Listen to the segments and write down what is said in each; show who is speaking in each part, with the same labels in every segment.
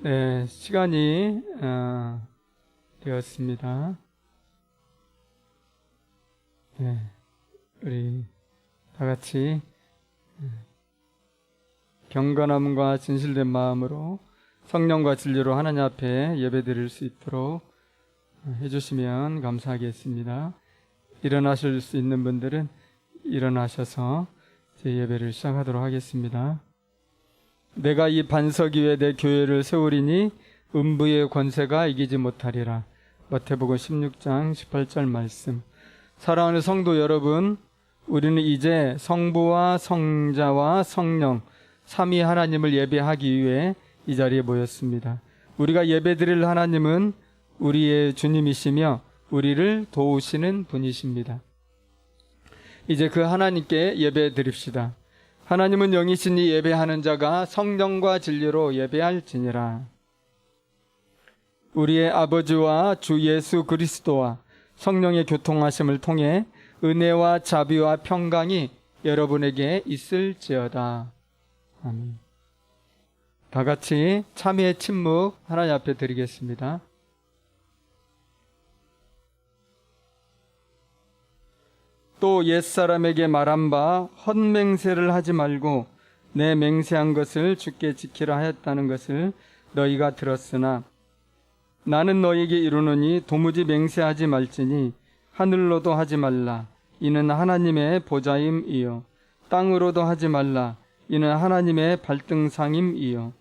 Speaker 1: 네, 시간이 되었습니다. 네, 우리 다 같이 경건함과 진실된 마음으로 성령과 진리로 하나님 앞에 예배드릴 수 있도록 해주시면 감사하겠습니다. 일어나실 수 있는 분들은 일어나셔서 제 예배를 시작하도록 하겠습니다. 내가 이 반석 위에 내 교회를 세우리니 음부의 권세가 이기지 못하리라. 마태복음 16장 18절 말씀. 사랑하는 성도 여러분, 우리는 이제 성부와 성자와 성령 삼위 하나님을 예배하기 위해 이 자리에 모였습니다. 우리가 예배드릴 하나님은 우리의 주님이시며 우리를 도우시는 분이십니다. 이제 그 하나님께 예배드립시다. 하나님은 영이시니 예배하는 자가 성령과 진리로 예배할지니라. 우리의 아버지와 주 예수 그리스도와 성령의 교통하심을 통해 은혜와 자비와 평강이 여러분에게 있을지어다. 아멘. 다 같이 참회의 침묵 하나님 앞에 드리겠습니다. 또 옛사람에게 말한 바 헛맹세를 하지 말고 내 맹세한 것을 주께 지키라 하였다는 것을 너희가 들었으나 나는 너희에게 이르노니 도무지 맹세하지 말지니 하늘로도 하지 말라 이는 하나님의 보좌임이요 땅으로도 하지 말라 이는 하나님의 발등상임이요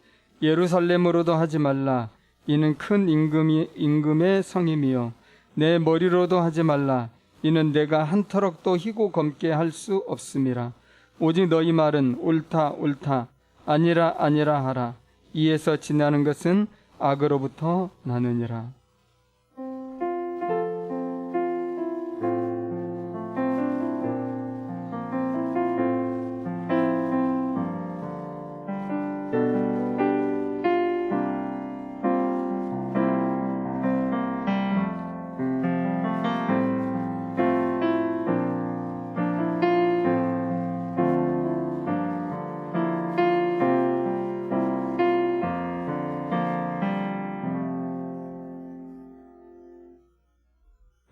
Speaker 1: 예루살렘으로도 하지 말라 이는 큰 임금의 성임이요 내 머리로도 하지 말라 이는 내가 한 터럭도 희고 검게 할 수 없음이라. 오직 너희 말은 옳다 옳다 아니라 아니라 하라. 이에서 지나는 것은 악으로부터 나느니라.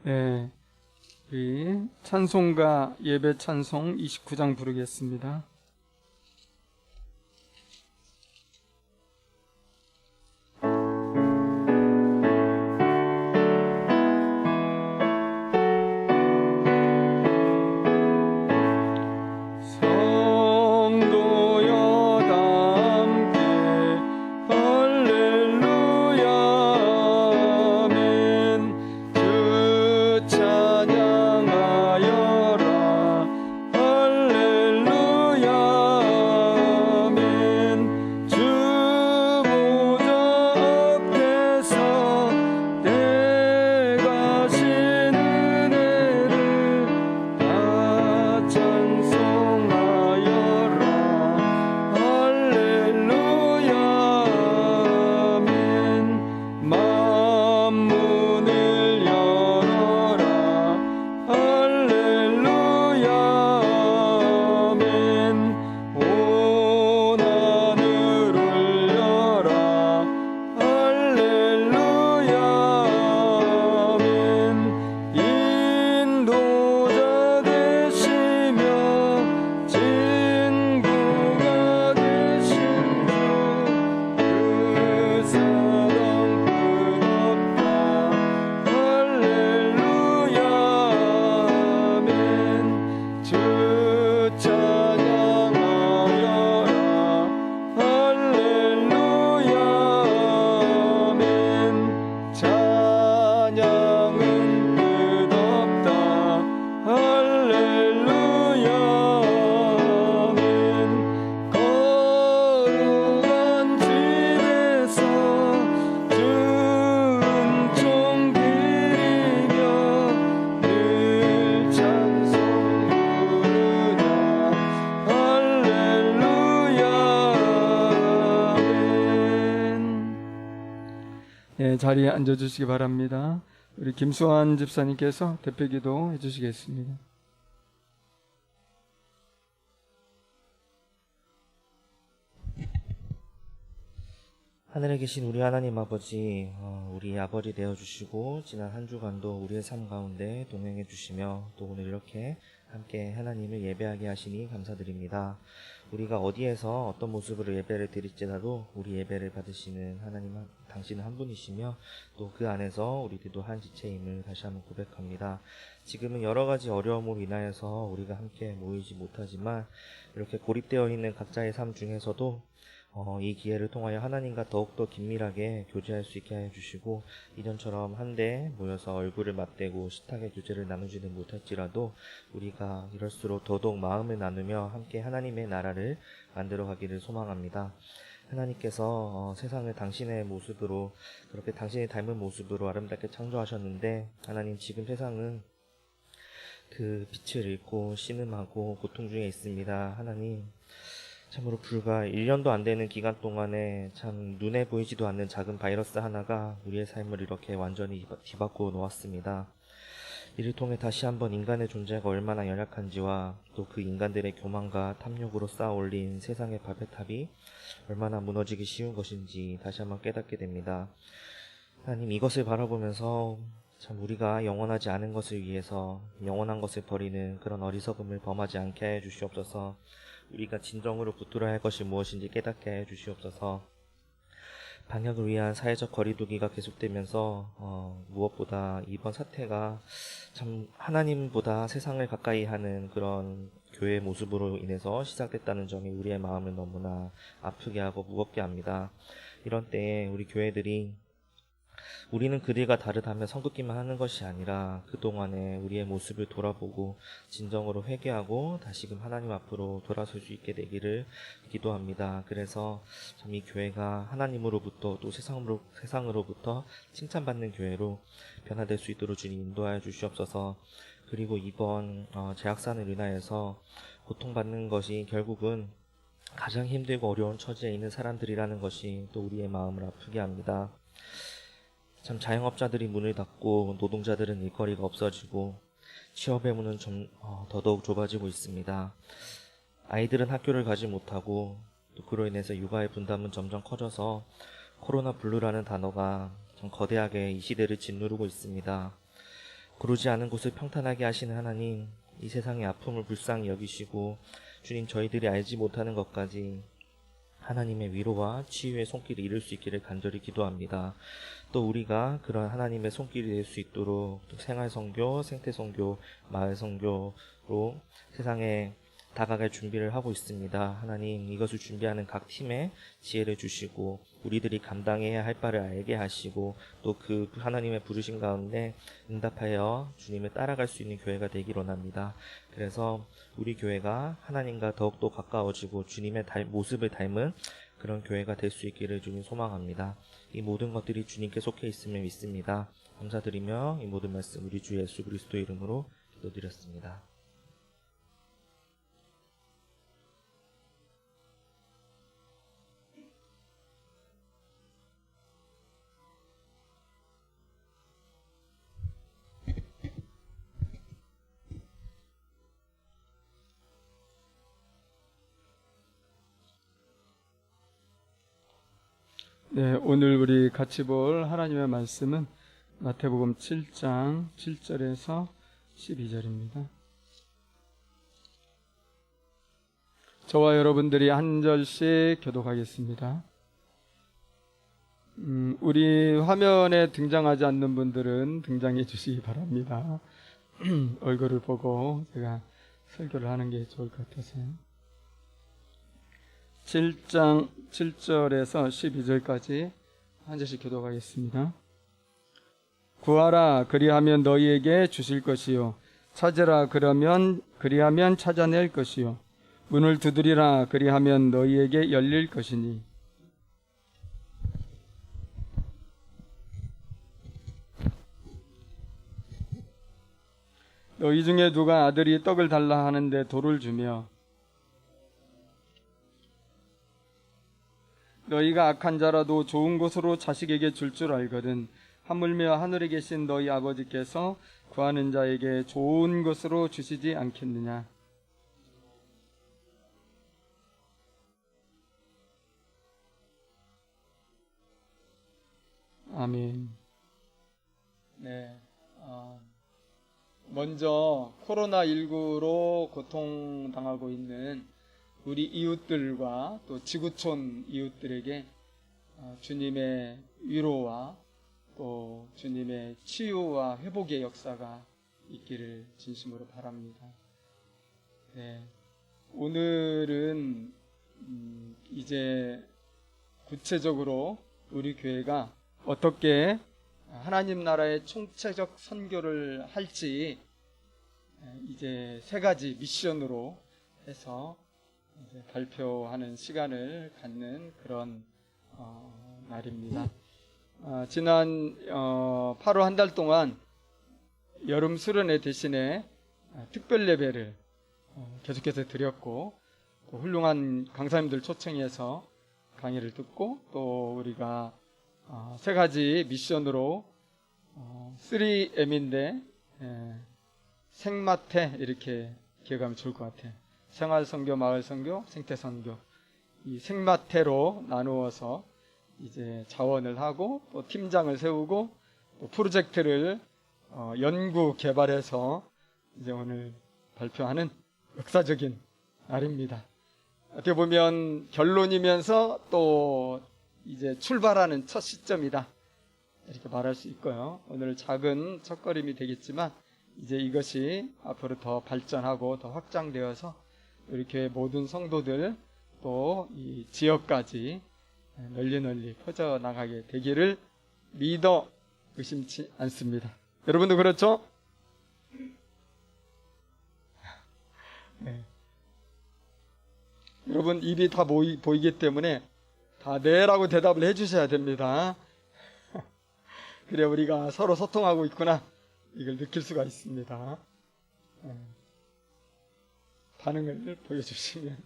Speaker 1: 네, 우리 찬송가 예배 찬송 29장 부르겠습니다. 자리에 앉아주시기 바랍니다. 우리 김수환 집사님께서 대표기도 해주시겠습니다.
Speaker 2: 하늘에 계신 우리 하나님 아버지, 우리 아버지 되어주시고 지난 한 주간도 우리의 삶 가운데 동행해 주시며 또 오늘 이렇게 함께 하나님을 예배하게 하시니 감사드립니다. 우리가 어디에서 어떤 모습으로 예배를 드릴지라도 우리 예배를 받으시는 하나님, 당신은 한 분이시며 또 그 안에서 우리들도 한 지체임을 다시 한번 고백합니다. 지금은 여러 가지 어려움으로 인하여서 우리가 함께 모이지 못하지만 이렇게 고립되어 있는 각자의 삶 중에서도 이 기회를 통하여 하나님과 더욱더 긴밀하게 교제할 수 있게 해주시고 이전처럼 한데 모여서 얼굴을 맞대고 식탁의 교제를 나누지는 못할지라도 우리가 이럴수록 더더욱 마음을 나누며 함께 하나님의 나라를 만들어가기를 소망합니다. 하나님께서 세상을 당신의 모습으로 그렇게 당신이 닮은 모습으로 아름답게 창조하셨는데 하나님 지금 세상은 그 빛을 잃고 신음하고 고통 중에 있습니다. 하나님 참으로 불과 1년도 안 되는 기간 동안에 참 눈에 보이지도 않는 작은 바이러스 하나가 우리의 삶을 이렇게 완전히 뒤바꿔 놓았습니다. 이를 통해 다시 한번 인간의 존재가 얼마나 연약한지와 또 그 인간들의 교만과 탐욕으로 쌓아 올린 세상의 바벨탑이 얼마나 무너지기 쉬운 것인지 다시 한번 깨닫게 됩니다. 하나님 이것을 바라보면서 참 우리가 영원하지 않은 것을 위해서 영원한 것을 버리는 그런 어리석음을 범하지 않게 해 주시옵소서. 우리가 진정으로 붙들어야 할 것이 무엇인지 깨닫게 해 주시옵소서. 방역을 위한 사회적 거리두기가 계속되면서 무엇보다 이번 사태가 참 하나님보다 세상을 가까이 하는 그런 교회의 모습으로 인해서 시작됐다는 점이 우리의 마음을 너무나 아프게 하고 무겁게 합니다. 이런 때에 우리 교회들이 우리는 그들과 다르다며 성긋기만 하는 것이 아니라 그동안에 우리의 모습을 돌아보고 진정으로 회개하고 다시금 하나님 앞으로 돌아설 수 있게 되기를 기도합니다. 그래서 참 이 교회가 하나님으로부터 또 세상으로부터 칭찬받는 교회로 변화될 수 있도록 주님 인도하여 주시옵소서. 그리고 이번 재확산을 인하여서 고통받는 것이 결국은 가장 힘들고 어려운 처지에 있는 사람들이라는 것이 또 우리의 마음을 아프게 합니다. 참 자영업자들이 문을 닫고 노동자들은 일거리가 없어지고 취업의 문은 더더욱 좁아지고 있습니다. 아이들은 학교를 가지 못하고 또 그로 인해서 육아의 분담은 점점 커져서 코로나 블루라는 단어가 참 거대하게 이 시대를 짓누르고 있습니다. 구르지 않은 곳을 평탄하게 하시는 하나님, 이 세상의 아픔을 불쌍히 여기시고 주님 저희들이 알지 못하는 것까지 하나님의 위로와 치유의 손길을 이룰 수 있기를 간절히 기도합니다. 또 우리가 그런 하나님의 손길이 될 수 있도록 또 생활선교, 생태선교, 마을선교로 세상에 다가갈 준비를 하고 있습니다. 하나님 이것을 준비하는 각 팀에 지혜를 주시고 우리들이 감당해야 할 바를 알게 하시고 또 그 하나님의 부르심 가운데 응답하여 주님을 따라갈 수 있는 교회가 되기를 원합니다. 그래서 우리 교회가 하나님과 더욱더 가까워지고 주님의 모습을 닮은 그런 교회가 될 수 있기를 주님 소망합니다. 이 모든 것들이 주님께 속해 있음을 믿습니다. 감사드리며 이 모든 말씀 우리 주 예수 그리스도 이름으로 기도드렸습니다.
Speaker 1: 네, 오늘 우리 같이 볼 하나님의 말씀은 마태복음 7장 7절에서 12절입니다. 저와 여러분들이 한 절씩 교독하겠습니다. 우리 화면에 등장하지 않는 분들은 등장해 주시기 바랍니다. 얼굴을 보고 제가 설교를 하는 게 좋을 것 같아서요. 7장 7절에서 12절까지 한 절씩 교독하겠습니다. 구하라 그리하면 너희에게 주실 것이요 찾으라 그리하면 찾아낼 것이요 문을 두드리라 그리하면 너희에게 열릴 것이니 너희 중에 누가 아들이 떡을 달라 하는데 돌을 주며 너희가 악한 자라도 좋은 것으로 자식에게 줄 줄 알거든 하물며 하늘에 계신 너희 아버지께서 구하는 자에게 좋은 것으로 주시지 않겠느냐. 아멘. 네. 먼저 코로나19로 고통당하고 있는 우리 이웃들과 또 지구촌 이웃들에게 주님의 위로와 또 주님의 치유와 회복의 역사가 있기를 진심으로 바랍니다. 네. 오늘은 이제 구체적으로 우리 교회가 어떻게 하나님 나라의 총체적 선교를 할지 이제 3가지 미션으로 해서 이제 발표하는 시간을 갖는 그런 날입니다. 지난 8월 한 달 동안 여름 수련회 대신에 특별 예배를 계속해서 드렸고 또 훌륭한 강사님들 초청해서 강의를 듣고 또 우리가 3가지 미션으로 3M인데 생마태 이렇게 기억하면 좋을 것 같아요. 생활선교, 마을선교, 생태선교 이 생마태로 나누어서 이제 자원을 하고 또 팀장을 세우고 또 프로젝트를 연구 개발해서 이제 오늘 발표하는 역사적인 날입니다. 어떻게 보면 결론이면서 또 이제 출발하는 첫 시점이다 이렇게 말할 수 있고요. 오늘 작은 첫걸음이 되겠지만 이제 이것이 앞으로 더 발전하고 더 확장되어서 우리 교회 모든 성도들 또 이 지역까지 널리 퍼져나가게 되기를 믿어 의심치 않습니다. 여러분도 그렇죠? 네. 여러분 입이 다 보이기 때문에 다 네라고 대답을 해주셔야 됩니다. 그래 우리가 서로 소통하고 있구나 이걸 느낄 수가 있습니다. 반응을 보여주시면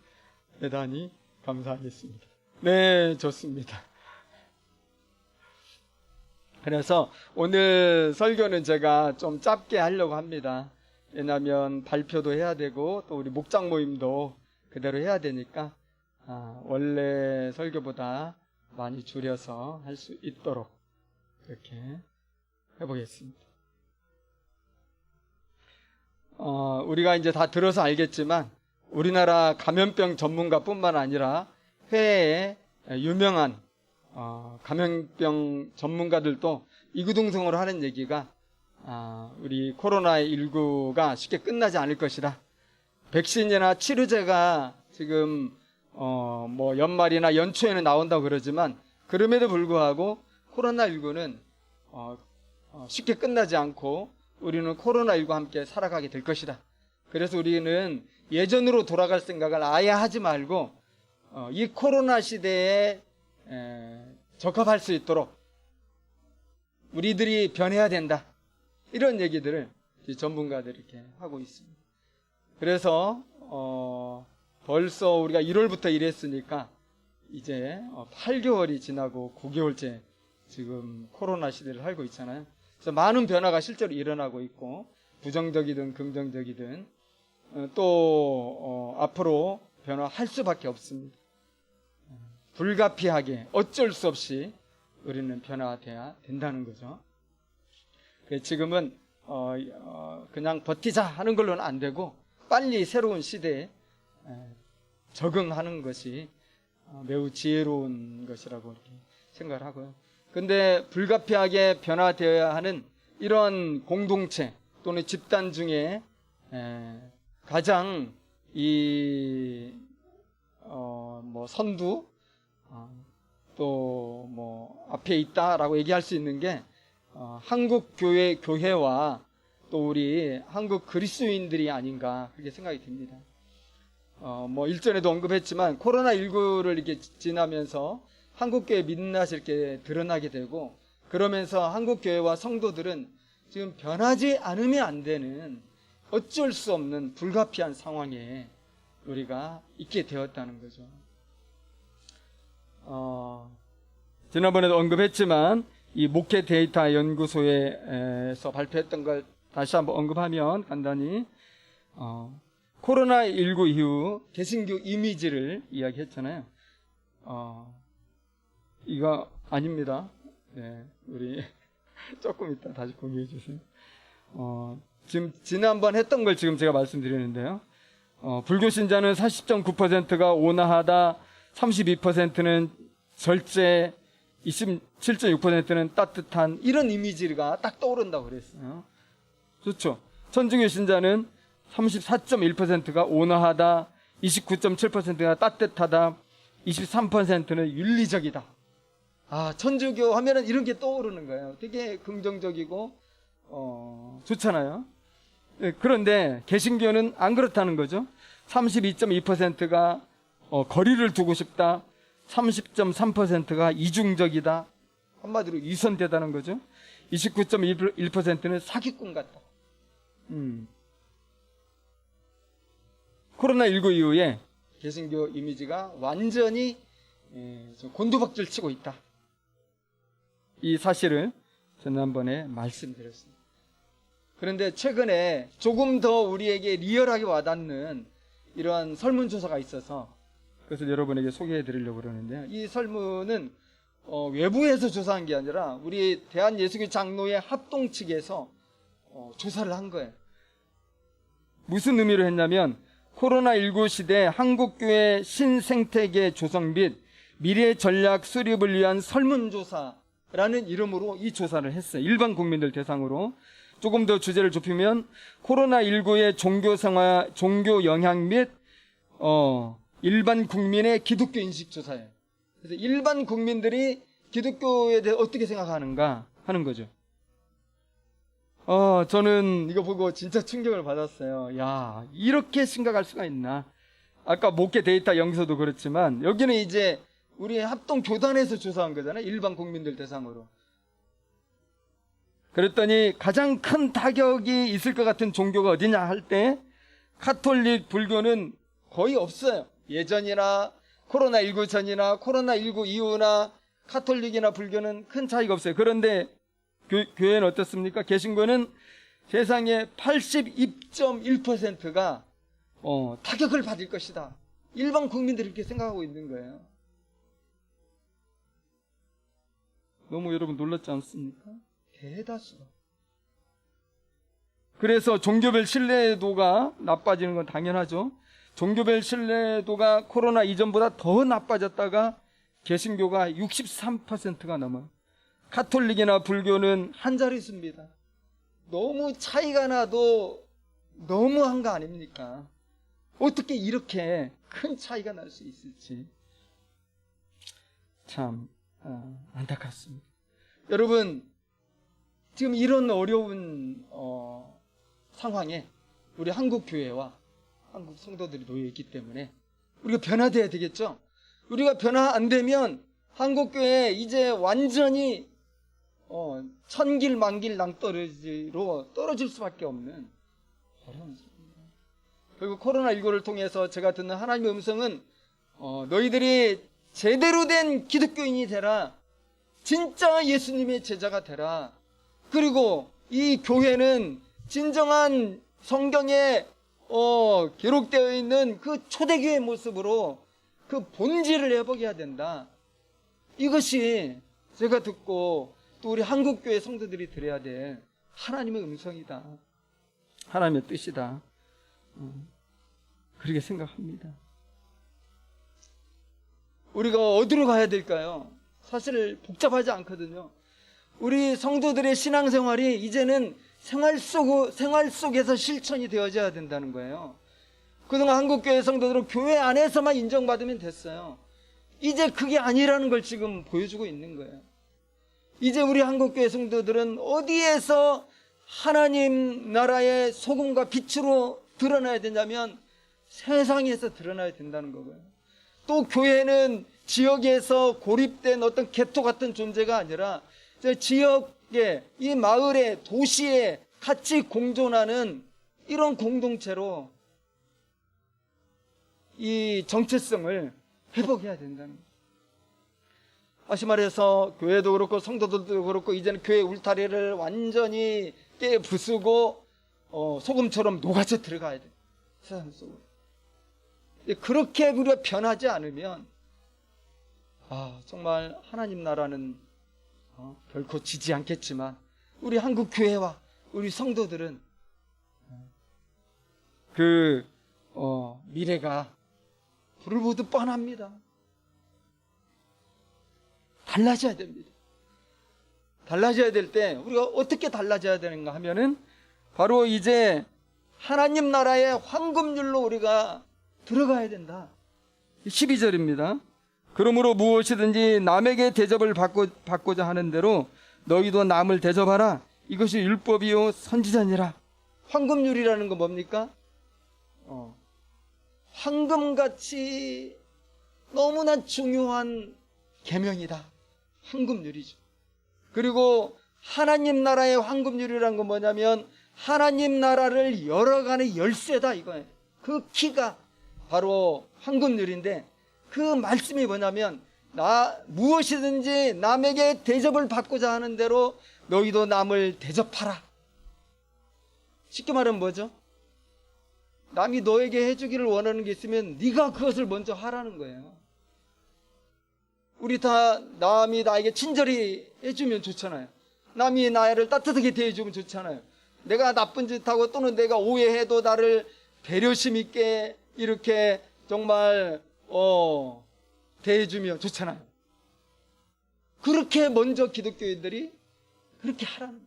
Speaker 1: 대단히 감사하겠습니다. 네, 좋습니다. 그래서 오늘 설교는 제가 좀 짧게 하려고 합니다. 왜냐하면 발표도 해야 되고 또 우리 목장 모임도 그대로 해야 되니까 원래 설교보다 많이 줄여서 할 수 있도록 그렇게 해보겠습니다. 우리가 이제 다 들어서 알겠지만 우리나라 감염병 전문가뿐만 아니라 해외에 유명한 감염병 전문가들도 이구동성으로 하는 얘기가 우리 코로나19가 쉽게 끝나지 않을 것이다. 백신이나 치료제가 지금 뭐 연말이나 연초에는 나온다고 그러지만 그럼에도 불구하고 코로나19는 쉽게 끝나지 않고 우리는 코로나19와 함께 살아가게 될 것이다. 그래서 우리는 예전으로 돌아갈 생각을 아예 하지 말고 이 코로나 시대에 적합할 수 있도록 우리들이 변해야 된다. 이런 얘기들을 전문가들이 이렇게 하고 있습니다. 그래서 벌써 우리가 1월부터 일했으니까 이제 8개월이 지나고 9개월째 지금 코로나 시대를 살고 있잖아요. 그래서 많은 변화가 실제로 일어나고 있고 부정적이든 긍정적이든 또 앞으로 변화할 수밖에 없습니다. 불가피하게 어쩔 수 없이 우리는 변화돼야 된다는 거죠. 지금은 그냥 버티자 하는 걸로는 안 되고 빨리 새로운 시대에 적응하는 것이 매우 지혜로운 것이라고 이렇게 생각을 하고요. 근데 불가피하게 변화되어야 하는 이런 공동체 또는 집단 중에 가장 뭐 선두 또 뭐 앞에 있다라고 얘기할 수 있는 게 한국 교회와 또 우리 한국 그리스도인들이 아닌가 그렇게 생각이 듭니다. 뭐 일전에도 언급했지만 코로나19를 이렇게 지나면서 한국교회 민낯이 이렇게 드러나게 되고 그러면서 한국교회와 성도들은 지금 변하지 않으면 안 되는 어쩔 수 없는 불가피한 상황에 우리가 있게 되었다는 거죠. 지난번에도 언급했지만 이 목회 데이터 연구소에서 발표했던 걸 다시 한번 언급하면 간단히 코로나19 이후 개신교 이미지를 이야기했잖아요. 이거 아닙니다. 네, 우리 조금 이따 다시 공유해 주세요. 지금 지난번 했던 걸 지금 제가 말씀드리는데요. 불교 신자는 40.9%가 온화하다, 32%는 절제, 27.6%는 따뜻한, 이런 이미지가 딱 떠오른다고 그랬어요. 좋죠. 천주교 신자는 34.1%가 온화하다, 29.7%가 따뜻하다, 23%는 윤리적이다. 천주교 하면은 이런 게 떠오르는 거예요. 되게 긍정적이고 좋잖아요. 그런데 개신교는 안 그렇다는 거죠. 32.2%가 거리를 두고 싶다, 30.3%가 이중적이다, 한마디로 위선되다는 거죠. 29.1%는 사기꾼 같다. 코로나19 이후에 개신교 이미지가 완전히 곤두박질 치고 있다. 이 사실을 지난번에 말씀드렸습니다. 그런데 최근에 조금 더 우리에게 리얼하게 와닿는 이러한 설문조사가 있어서 그것을 여러분에게 소개해 드리려고 그러는데요. 이 설문은 외부에서 조사한 게 아니라 우리 대한예수교 장로회 합동 측에서 조사를 한 거예요. 무슨 의미로 했냐면 코로나19 시대 한국교회 신생태계 조성 및 미래 전략 수립을 위한 설문조사라는 이름으로 이 조사를 했어요. 일반 국민들 대상으로. 조금 더 주제를 좁히면 코로나19의 종교생활, 종교 영향 및 일반 국민의 기독교 인식 조사예요. 그래서 일반 국민들이 기독교에 대해 어떻게 생각하는가 하는 거죠. 저는 이거 보고 진짜 충격을 받았어요. 야, 이렇게 심각할 수가 있나. 아까 목회 데이터 영서도 그렇지만 여기는 이제 우리 합동 교단에서 조사한 거잖아요. 일반 국민들 대상으로. 그랬더니 가장 큰 타격이 있을 것 같은 종교가 어디냐 할 때 카톨릭, 불교는 거의 없어요. 예전이나 코로나19 전이나 코로나19 이후나 카톨릭이나 불교는 큰 차이가 없어요. 그런데 교회는 어떻습니까? 개신교는 세상의 82.1%가 타격을 받을 것이다. 일반 국민들이 이렇게 생각하고 있는 거예요. 너무 여러분 놀랐지 않습니까? 대다수. 그래서 종교별 신뢰도가 나빠지는 건 당연하죠. 종교별 신뢰도가 코로나 이전보다 더 나빠졌다가 개신교가 63%가 넘어요. 카톨릭이나 불교는 한 자릿수입니다. 너무 차이가 나도 너무한 거 아닙니까? 어떻게 이렇게 큰 차이가 날 수 있을지 참 안타깝습니다. 여러분, 지금 이런 어려운 상황에 우리 한국 교회와 한국 성도들이 놓여 있기 때문에 우리가 변화돼야 되겠죠. 우리가 변화 안 되면 한국 교회 이제 완전히 천길 만길 낭떠러지로 떨어질 수밖에 없는 어려운 상황입니다. 결국 코로나19를 통해서 제가 듣는 하나님의 음성은 너희들이 제대로 된 기독교인이 되라. 진짜 예수님의 제자가 되라. 그리고 이 교회는 진정한 성경에 기록되어 있는 그 초대교회의 모습으로 그 본질을 회복해야 된다. 이것이 제가 듣고 또 우리 한국교회 성도들이 들어야 될 하나님의 음성이다. 하나님의 뜻이다. 그렇게 생각합니다. 우리가 어디로 가야 될까요? 사실 복잡하지 않거든요. 우리 성도들의 신앙생활이 이제는 생활 속에서 실천이 되어져야 된다는 거예요. 그동안 한국교회 성도들은 교회 안에서만 인정받으면 됐어요. 이제 그게 아니라는 걸 지금 보여주고 있는 거예요. 이제 우리 한국교회 성도들은 어디에서 하나님 나라의 소금과 빛으로 드러나야 되냐면 세상에서 드러나야 된다는 거고요. 또 교회는 지역에서 고립된 어떤 개토 같은 존재가 아니라 지역에, 이 마을에, 도시에 같이 공존하는 이런 공동체로 이 정체성을 회복해야 된다는 거예요. 다시 말해서 교회도 그렇고 성도들도 그렇고 이제는 교회 울타리를 완전히 깨부수고 소금처럼 녹아져 들어가야 돼. 세상 속으로. 그렇게 우리가 변하지 않으면 정말 하나님 나라는 결코 지지 않겠지만 우리 한국 교회와 우리 성도들은 미래가 불을 보듯 뻔합니다. 달라져야 됩니다. 달라져야 될 때 우리가 어떻게 달라져야 되는가 하면은 바로 이제 하나님 나라의 황금률로 우리가 들어가야 된다. 12절입니다. 그러므로 무엇이든지 남에게 대접을 받고자 하는 대로 너희도 남을 대접하라. 이것이 율법이요 선지자니라. 황금률이라는 건 뭡니까? 황금같이 너무나 중요한 계명이다. 황금률이죠. 그리고 하나님 나라의 황금률이라는 건 뭐냐면 하나님 나라를 열어가는 열쇠다 이거예요. 그 키가 바로 황금률인데 그 말씀이 뭐냐면 무엇이든지 남에게 대접을 받고자 하는 대로 너희도 남을 대접하라. 쉽게 말하면 뭐죠? 남이 너에게 해주기를 원하는 게 있으면 네가 그것을 먼저 하라는 거예요. 우리 다 남이 나에게 친절히 해주면 좋잖아요. 남이 나를 따뜻하게 대해주면 좋잖아요. 내가 나쁜 짓하고 또는 내가 오해해도 나를 배려심 있게 이렇게 정말 대해주면 좋잖아요. 그렇게 먼저 기독교인들이 그렇게 하라는 거예요.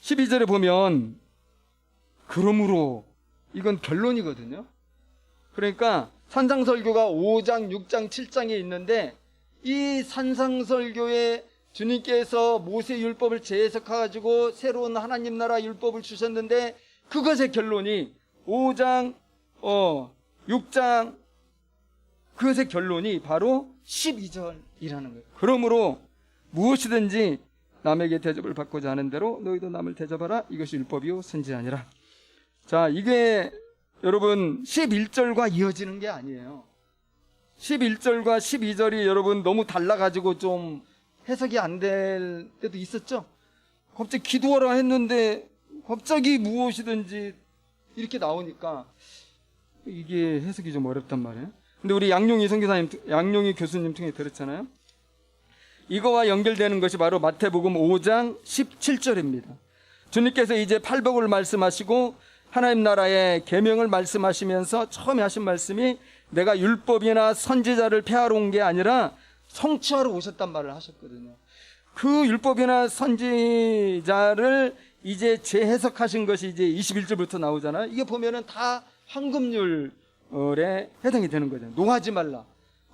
Speaker 1: 12절에 보면 그러므로 이건 결론이거든요. 그러니까 산상설교가 5장, 6장, 7장에 있는데 이 산상설교에 주님께서 모세 율법을 재해석해가지고 새로운 하나님 나라 율법을 주셨는데 그것의 결론이 5장, 6장 그것의 결론이 바로 12절이라는 거예요. 그러므로 무엇이든지 남에게 대접을 받고자 하는 대로 너희도 남을 대접하라. 이것이 율법이요 선지자니라. 자, 이게 여러분 11절과 이어지는 게 아니에요. 11절과 12절이 여러분 너무 달라가지고 좀 해석이 안 될 때도 있었죠. 갑자기 기도하라 했는데 갑자기 무엇이든지 이렇게 나오니까 이게 해석이 좀 어렵단 말이에요. 근데 우리 양용희 교수님 통해 들었잖아요. 이거와 연결되는 것이 바로 마태복음 5장 17절입니다. 주님께서 이제 팔복을 말씀하시고 하나님 나라의 계명을 말씀하시면서 처음에 하신 말씀이 내가 율법이나 선지자를 폐하러 온 게 아니라 성취하러 오셨단 말을 하셨거든요. 그 율법이나 선지자를 이제 재해석하신 것이 이제 21절부터 나오잖아요. 이게 보면은 다 황금률에 해당이 되는 거죠. 노하지 말라.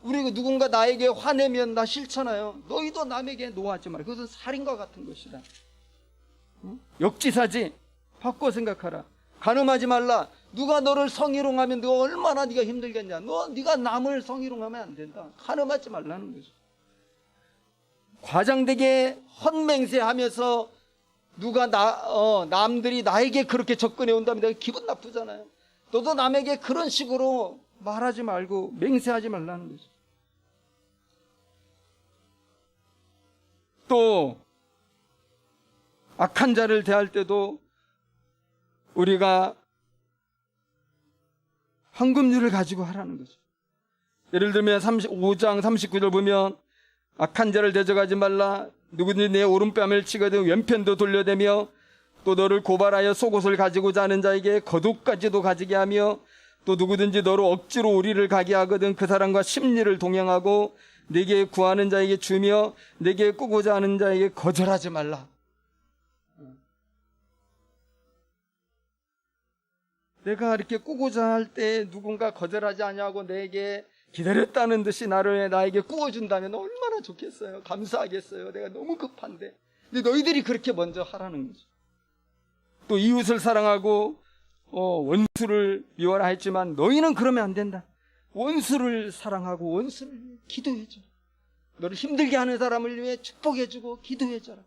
Speaker 1: 우리 누군가 나에게 화내면 나 싫잖아요. 너희도 남에게 노하지 말라. 그것은 살인과 같은 것이다. 역지사지. 바꿔 생각하라. 간음하지 말라. 누가 너를 성희롱하면 너 얼마나 네가 힘들겠냐. 네가 남을 성희롱하면 안 된다. 간음하지 말라는 거죠. 과장되게 헛맹세하면서 누가 남들이 나에게 그렇게 접근해 온다면 내가 기분 나쁘잖아요. 너도 남에게 그런 식으로 말하지 말고 맹세하지 말라는 거죠. 또 악한 자를 대할 때도 우리가 황금률을 가지고 하라는 거죠. 예를 들면 5장 39절 보면 악한 자를 대적하지 말라. 누구든지 내 오른뺨을 치거든 왼편도 돌려대며 또 너를 고발하여 속옷을 가지고자 하는 자에게 겉옷까지도 가지게 하며 또 누구든지 너로 억지로 우리를 가게 하거든 그 사람과 심리를 동행하고 내게 구하는 자에게 주며 내게 꾸고자 하는 자에게 거절하지 말라. 내가 이렇게 꾸고자 할 때 누군가 거절하지 아니하고 내게 기다렸다는 듯이 나에게 꾸어준다면 얼마나 좋겠어요. 감사하겠어요. 내가 너무 급한데. 근데 너희들이 그렇게 먼저 하라는 거죠. 또 이웃을 사랑하고 원수를 미워라 했지만 너희는 그러면 안 된다. 원수를 사랑하고 원수를 기도해줘. 너를 힘들게 하는 사람을 위해 축복해주고 기도해줘라.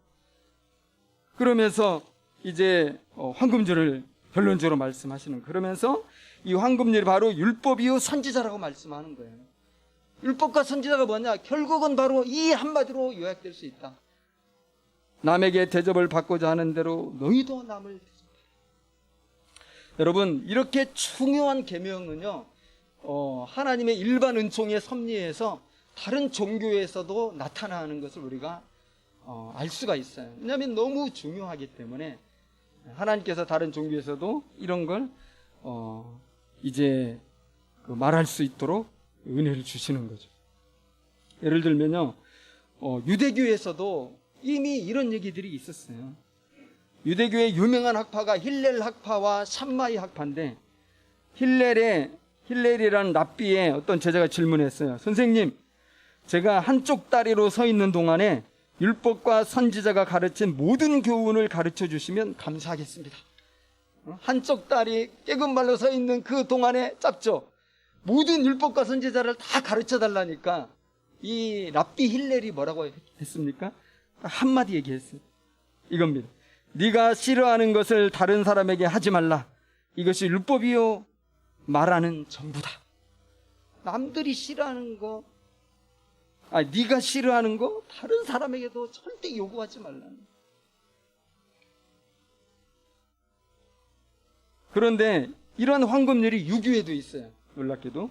Speaker 1: 그러면서 이제 황금줄을 결론적으로 말씀하시는. 그러면서 이 황금률이 바로 율법이요 선지자라고 말씀하는 거예요. 율법과 선지자가 뭐냐? 결국은 바로 이 한마디로 요약될 수 있다. 남에게 대접을 받고자 하는 대로 너희도 남을 대접해. 여러분, 이렇게 중요한 계명은요, 하나님의 일반 은총의 섭리에서 다른 종교에서도 나타나는 것을 우리가 알 수가 있어요. 왜냐하면 너무 중요하기 때문에 하나님께서 다른 종교에서도 이런 걸 이제 말할 수 있도록 은혜를 주시는 거죠. 예를 들면요, 유대교에서도 이미 이런 얘기들이 있었어요. 유대교의 유명한 학파가 힐렐 학파와 샴마이 학파인데, 힐렐이라는 랍비의 어떤 제자가 질문했어요. 선생님, 제가 한쪽 다리로 서 있는 동안에 율법과 선지자가 가르친 모든 교훈을 가르쳐 주시면 감사하겠습니다. 한쪽 다리 깨금 발로 서 있는 그 동안에 짧죠. 모든 율법과 선지자를 다 가르쳐 달라니까 이 랍비 힐렐이 뭐라고 했습니까? 한마디 얘기했어요. 이겁니다. 네가 싫어하는 것을 다른 사람에게 하지 말라. 이것이 율법이요 말하는 전부다. 남들이 싫어하는 거, 네가 싫어하는 거 다른 사람에게도 절대 요구하지 말라는. 그런데 이런 황금률이 유교에도 있어요. 놀랍게도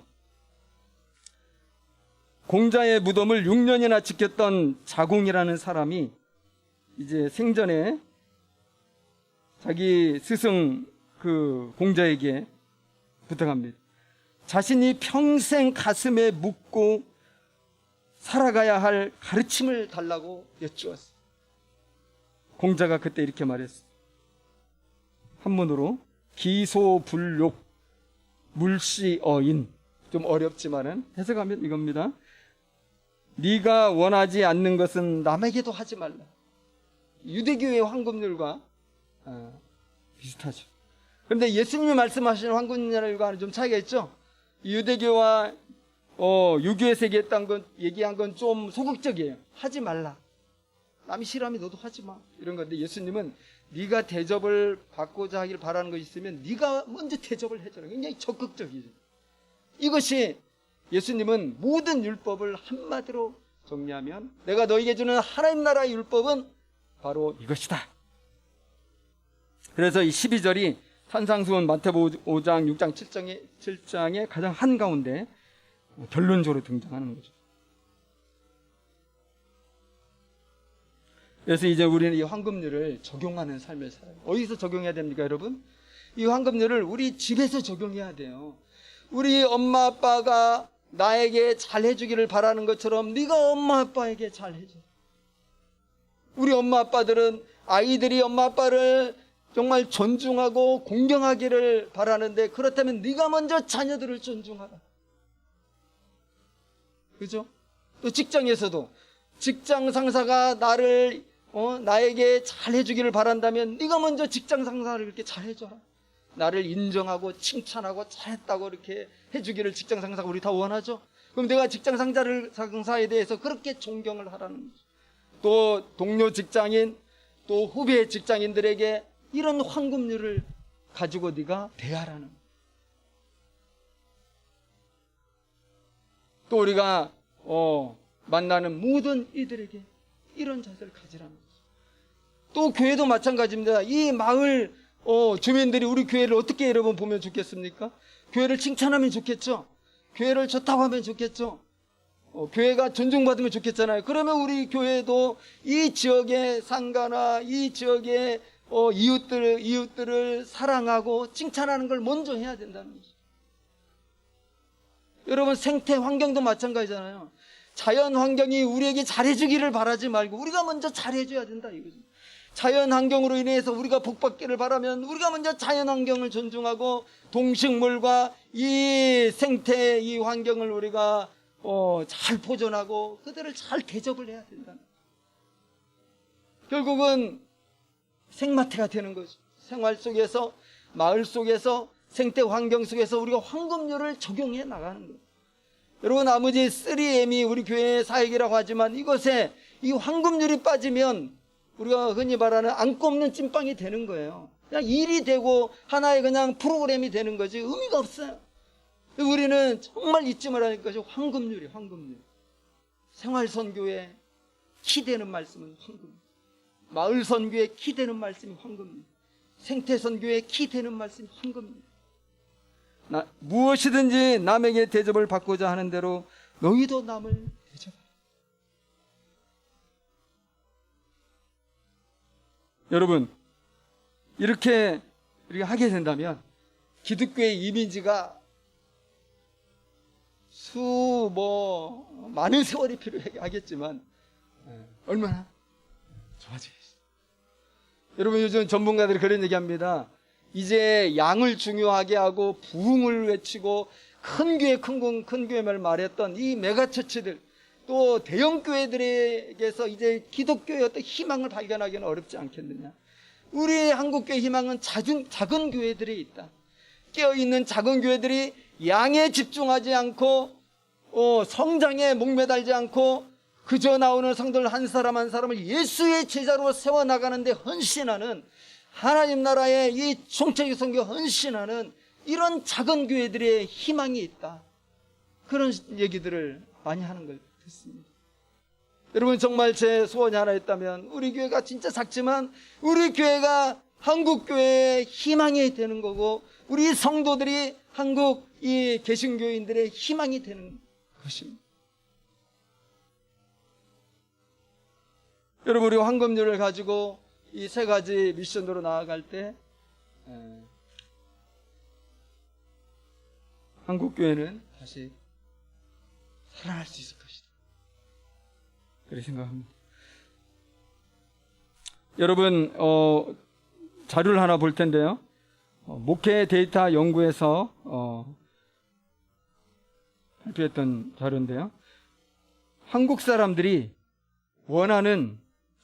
Speaker 1: 공자의 무덤을 6년이나 지켰던 자공이라는 사람이 이제 생전에 자기 스승 그 공자에게 부탁합니다. 자신이 평생 가슴에 묻고 살아가야 할 가르침을 달라고 여쭈었어요. 공자가 그때 이렇게 말했어요. 한문으로 기소불욕 물시어인. 좀 어렵지만은 해석하면 이겁니다. 네가 원하지 않는 것은 남에게도 하지 말라. 유대교의 황금률과 비슷하죠. 그런데 예수님이 말씀하시는 황금률과는 좀 차이가 있죠. 유대교와 유교에서 얘기한 건 좀 소극적이에요. 하지 말라. 남이 싫어하면 너도 하지 마. 이런 건데 예수님은 네가 대접을 받고자 하길 바라는 것이 있으면 네가 먼저 대접을 해줘라. 굉장히 적극적이죠. 이것이 예수님은 모든 율법을 한마디로 정리하면 내가 너에게 주는 하나님 나라의 율법은 바로 이것이다. 그래서 이 12절이 산상수훈 마태복음 5장, 6장, 7장의 가장 한가운데 결론적으로 등장하는 거죠. 그래서 이제 우리는 이 황금률을 적용하는 삶을 살아요. 어디서 적용해야 됩니까, 여러분? 이 황금률을 우리 집에서 적용해야 돼요. 우리 엄마 아빠가 나에게 잘해주기를 바라는 것처럼 네가 엄마 아빠에게 잘해줘. 우리 엄마 아빠들은 아이들이 엄마 아빠를 정말 존중하고 공경하기를 바라는데, 그렇다면 네가 먼저 자녀들을 존중하라. 그죠? 또 직장에서도 직장 상사가 나에게 잘해주기를 바란다면 네가 먼저 직장 상사를 이렇게 잘해줘라. 나를 인정하고 칭찬하고 잘했다고 이렇게 해주기를 직장 상사가 우리 다 원하죠. 그럼 내가 직장 상사에 대해서 그렇게 존경을 하라는 거죠. 또 동료 직장인, 또 후배 직장인들에게 이런 황금률을 가지고 네가 대하라는 거죠. 또 우리가 만나는 모든 이들에게 이런 자세를 가지라는 거죠. 또 교회도 마찬가지입니다. 이 마을 주민들이 우리 교회를 어떻게 여러분 보면 좋겠습니까? 교회를 칭찬하면 좋겠죠. 교회를 좋다고 하면 좋겠죠. 교회가 존중받으면 좋겠잖아요. 그러면 우리 교회도 이 지역의 상가나 이 지역의 이웃들을 사랑하고 칭찬하는 걸 먼저 해야 된다는 거죠. 여러분, 생태 환경도 마찬가지잖아요. 자연 환경이 우리에게 잘해주기를 바라지 말고 우리가 먼저 잘해줘야 된다 이거죠. 자연 환경으로 인해서 우리가 복받기를 바라면 우리가 먼저 자연 환경을 존중하고 동식물과 이 생태 이 환경을 우리가 잘 보존하고 그들을 잘 대접을 해야 된다. 결국은 생마태가 되는 거죠. 생활 속에서, 마을 속에서, 생태 환경 속에서 우리가 황금률을 적용해 나가는 거예요. 여러분, 아무리 3M이 우리 교회의 사역이라고 하지만 이것에 이 황금률이 빠지면 우리가 흔히 말하는 안고 없는 찐빵이 되는 거예요. 그냥 일이 되고 하나의 그냥 프로그램이 되는 거지 의미가 없어요. 우리는 정말 잊지 말아야 할 것이 황금률이에요. 황금률. 생활 선교에 키 되는 말씀은 황금률. 마을 선교에 키 되는 말씀이 황금률. 생태 선교에 키 되는 말씀이 황금률. 무엇이든지 남에게 대접을 받고자 하는 대로 너희도 남을 대접하라. 여러분, 이렇게 우리가 하게 된다면 기독교의 이미지가 많은 세월이 필요하겠지만 얼마나 좋아지겠어요. 여러분, 요즘 전문가들이 그런 얘기합니다. 이제 양을 중요하게 하고 부흥을 외치고 큰 교회를 말했던 이 메가처치들, 또 대형 교회들에게서 이제 기독교의 어떤 희망을 발견하기는 어렵지 않겠느냐. 우리 한국교회 희망은 작은 교회들에 있다. 깨어있는 작은 교회들이 양에 집중하지 않고 성장에 목매달지 않고 그저 나오는 성도들 한 사람 한 사람을 예수의 제자로 세워나가는데 헌신하는, 하나님 나라의 이 총체적 선교에 헌신하는 이런 작은 교회들의 희망이 있다. 그런 얘기들을 많이 하는 걸 듣습니다. 여러분, 정말 제 소원이 하나 있다면 우리 교회가 진짜 작지만 우리 교회가 한국교회의 희망이 되는 거고, 우리 성도들이 한국 이 개신교인들의 희망이 되는 것입니다. 여러분, 우리 황금률을 가지고 이 세 가지 미션으로 나아갈 때 한국교회는 다시 살아날 수 있을 것이다. 그렇게 생각합니다. 여러분, 자료를 하나 볼 텐데요. 목회 데이터 연구에서 발표했던 자료인데요. 한국 사람들이 원하는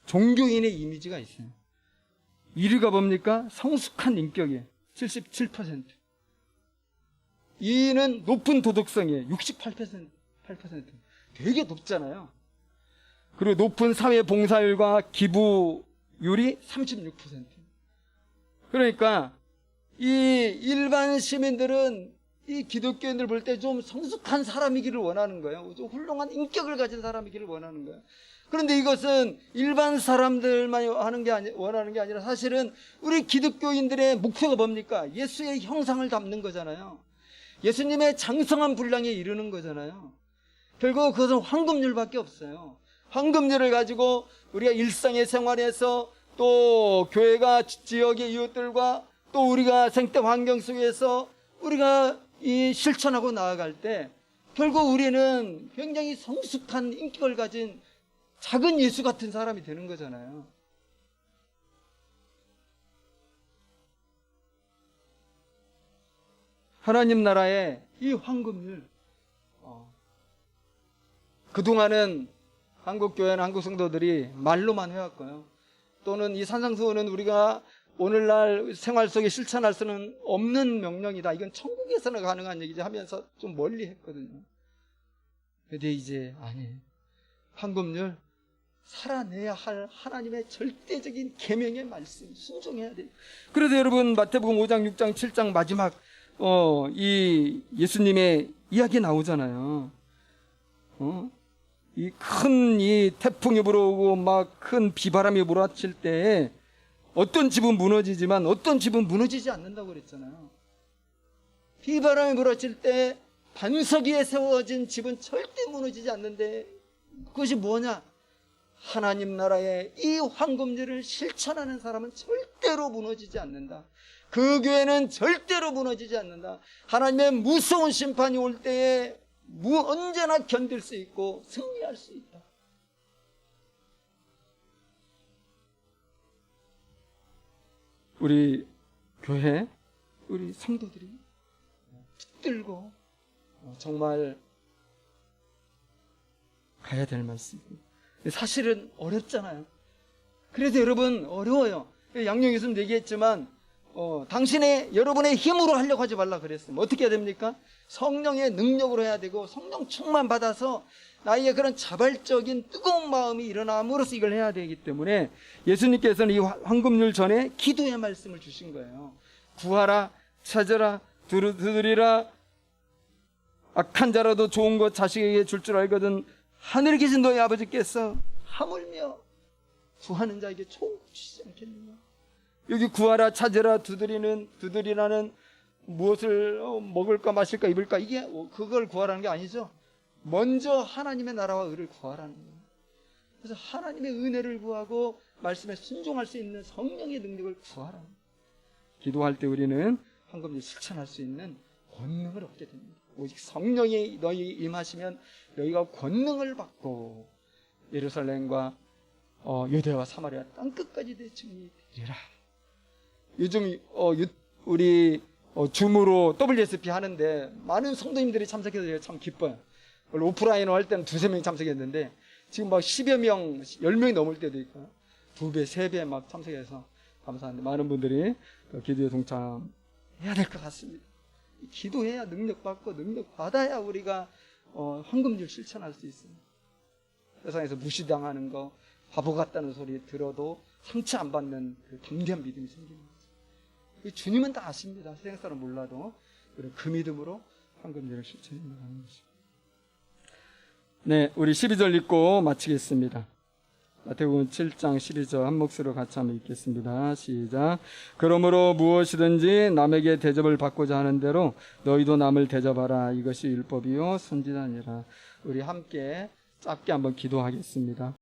Speaker 1: 종교인의 이미지가 있어요. 1위가 뭡니까? 성숙한 인격이에요. 77%. 2위는 높은 도덕성이에요. 68%. 되게 높잖아요. 그리고 높은 사회 봉사율과 기부율이 36%. 그러니까 이 일반 시민들은 이 기독교인들 볼 때 좀 성숙한 사람이기를 원하는 거예요. 좀 훌륭한 인격을 가진 사람이기를 원하는 거예요. 그런데 이것은 일반 사람들만 원하는 게 아니라 사실은 우리 기독교인들의 목표가 뭡니까? 예수의 형상을 담는 거잖아요. 예수님의 장성한 분량에 이르는 거잖아요. 결국 그것은 황금률밖에 없어요. 황금률을 가지고 우리가 일상의 생활에서, 또 교회가 지역의 이웃들과, 또 우리가 생태 환경 속에서 우리가 실천하고 나아갈 때 결국 우리는 굉장히 성숙한 인격을 가진 작은 예수 같은 사람이 되는 거잖아요. 하나님 나라의 이 황금률, 그동안은 한국교회는 한국 성도들이 말로만 해왔고요. 또는 이 산상수훈은 우리가 오늘날 생활 속에 실천할 수는 없는 명령이다. 이건 천국에서는 가능한 얘기지 하면서 좀 멀리 했거든요. 근데 이제 아니에요. 황금률, 살아내야 할 하나님의 절대적인 계명의 말씀 순종해야 돼요. 그래서 여러분, 마태복음 5장, 6장, 7장 마지막 이 예수님의 이야기 나오잖아요. 이 큰 태풍이 불어오고 막 큰 비바람이 몰아칠 때 어떤 집은 무너지지만 어떤 집은 무너지지 않는다고 그랬잖아요. 비바람이 몰아칠 때 반석 위에 세워진 집은 절대 무너지지 않는데, 그것이 뭐냐? 하나님 나라의 이 황금률을 실천하는 사람은 절대로 무너지지 않는다. 그 교회는 절대로 무너지지 않는다. 하나님의 무서운 심판이 올 때에 언제나 견딜 수 있고 승리할 수 있다. 우리 교회, 우리 성도들이 붙들고 정말 가야 될 말씀입니다. 사실은 어렵잖아요. 그래서 여러분, 어려워요. 양용 교수님 얘기했지만 여러분의 힘으로 하려고 하지 말라 그랬어요. 어떻게 해야 됩니까? 성령의 능력으로 해야 되고, 성령 충만 받아서 나의 그런 자발적인 뜨거운 마음이 일어남으로써 이걸 해야 되기 때문에 예수님께서는 이 황금률 전에 기도의 말씀을 주신 거예요. 구하라, 찾으라, 두드리라. 악한 자라도 좋은 것 자식에게 줄 줄 알거든 하늘에 계신 너희 아버지께서 하물며 구하는 자에게 좋은 것 주시지 않겠느냐. 여기 구하라, 찾으라, 두드리라는 무엇을 먹을까 마실까 입을까, 이게 그걸 구하라는 게 아니죠. 먼저 하나님의 나라와 의를 구하라는 거예요. 그래서 하나님의 은혜를 구하고 말씀에 순종할 수 있는 성령의 능력을 구하라. 기도할 때 우리는 황금률 실천할 수 있는 권능을 얻게 됩니다. 오직 성령이 너희 임하시면 너희가 권능을 받고 예루살렘과 유대와 사마리아 땅끝까지 내 증인이 되리라. 요즘 우리 줌으로 WSP 하는데 많은 성도님들이 참석해서 제가 참 기뻐요. 원래 오프라인으로 할 때는 2-3명이 참석했는데 지금 막 10여 명, 10명이 넘을 때도 있고 2배, 3배 막 참석해서 감사한데 많은 분들이 기도에 동참해야 될 것 같습니다. 기도해야 능력 받고 능력 받아야 우리가 황금줄 실천할 수 있습니다. 세상에서 무시당하는 거, 바보 같다는 소리 들어도 상처 안 받는 그 담대한 믿음이 생기는 거죠. 주님은 다 아십니다. 세상 사람 몰라도 우리 그 믿음으로 황금줄을 실천해 나가는 것입니다. 네, 우리 12절 읽고 마치겠습니다. 마태복음 7장 12절 한 목소리로 같이 한번 읽겠습니다. 시작. 그러므로 무엇이든지 남에게 대접을 받고자 하는 대로 너희도 남을 대접하라. 이것이 율법이요 선지자니라. 우리 함께 짧게 한번 기도하겠습니다.